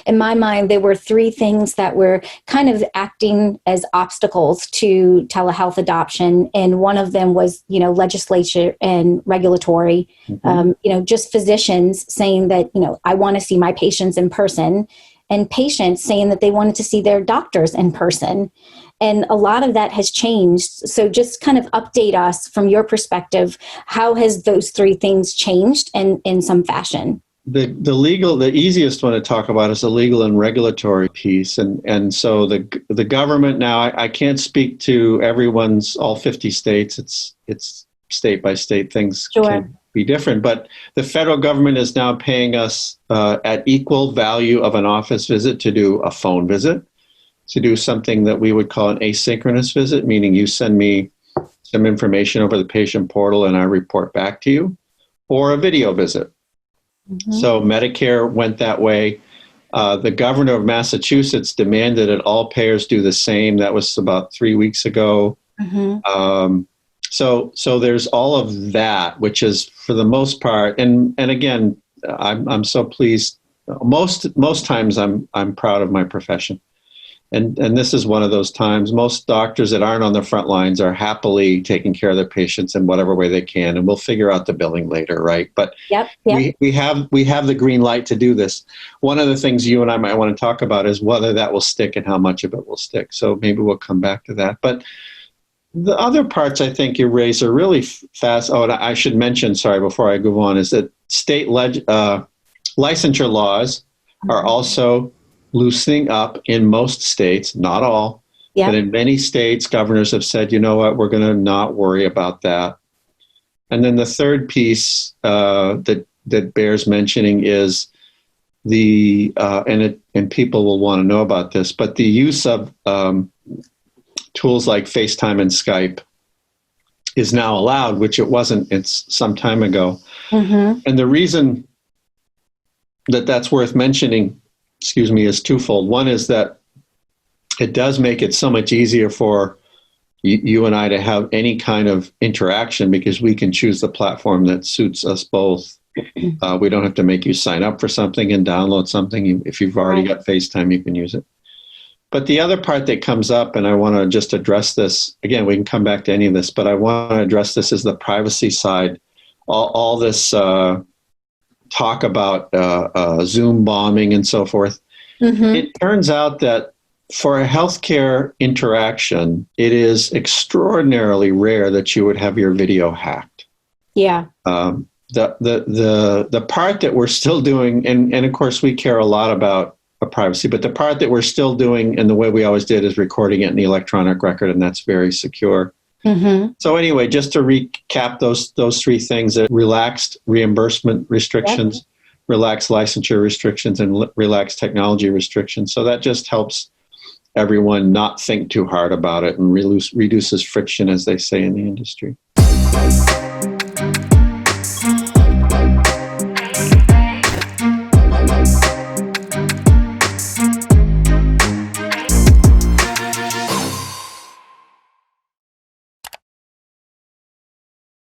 in my mind, there were three things that were kind of acting as obstacles to telehealth adoption. And one of them was, legislature and regulatory, just physicians saying that, I want to see my patients in person, and patients saying that they wanted to see their doctors in person. And a lot of that has changed. So just kind of update us from your perspective. How has those three things changed in some fashion? The easiest one to talk about is the legal and regulatory piece. And so the government now, I can't speak to all 50 states. It's state by state, things can be different. But the federal government is now paying us at equal value of an office visit to do a phone visit, to do something that we would call an asynchronous visit, meaning you send me some information over the patient portal and I report back to you, or a video visit. Mm-hmm. So Medicare went that way. The governor of Massachusetts demanded that all payers do the same. That was about 3 weeks ago. Mm-hmm. So there's all of that, which is for the most part, and again, I'm so pleased. Most times I'm proud of my profession. And this is one of those times. Most doctors that aren't on the front lines are happily taking care of their patients in whatever way they can, and we'll figure out the billing later, right? But yep. We have the green light to do this. One of the things you and I might want to talk about is whether that will stick and how much of it will stick. So maybe we'll come back to that. But the other parts I think you raise are really fast. Oh, and I should mention, sorry, before I go on, is that state licensure laws are also loosening up in most states, not all, but in many states, governors have said, you know what, we're going to not worry about that. And then the third piece that bears mentioning is and people will want to know about this, but the use of tools like FaceTime and Skype is now allowed, which it wasn't some time ago. Mm-hmm. And the reason that's worth mentioning, is twofold. One is that it does make it so much easier for you and I to have any kind of interaction because we can choose the platform that suits us both. We don't have to make you sign up for something and download something. If you've already got FaceTime, you can use it. But the other part that comes up, and I want to just address this, again, we can come back to any of this, but I want to address this, is the privacy side. All this talk about Zoom bombing and so forth. Mm-hmm. It turns out that for a healthcare interaction, it is extraordinarily rare that you would have your video hacked. Yeah. The part that we're still doing, and of course we care a lot about privacy, but the part that we're still doing and the way we always did is recording it in the electronic record, and that's very secure. Mm-hmm. So anyway, just to recap those three things: relaxed reimbursement restrictions, relaxed licensure restrictions, and relaxed technology restrictions. So that just helps everyone not think too hard about it and reduces friction, as they say in the industry.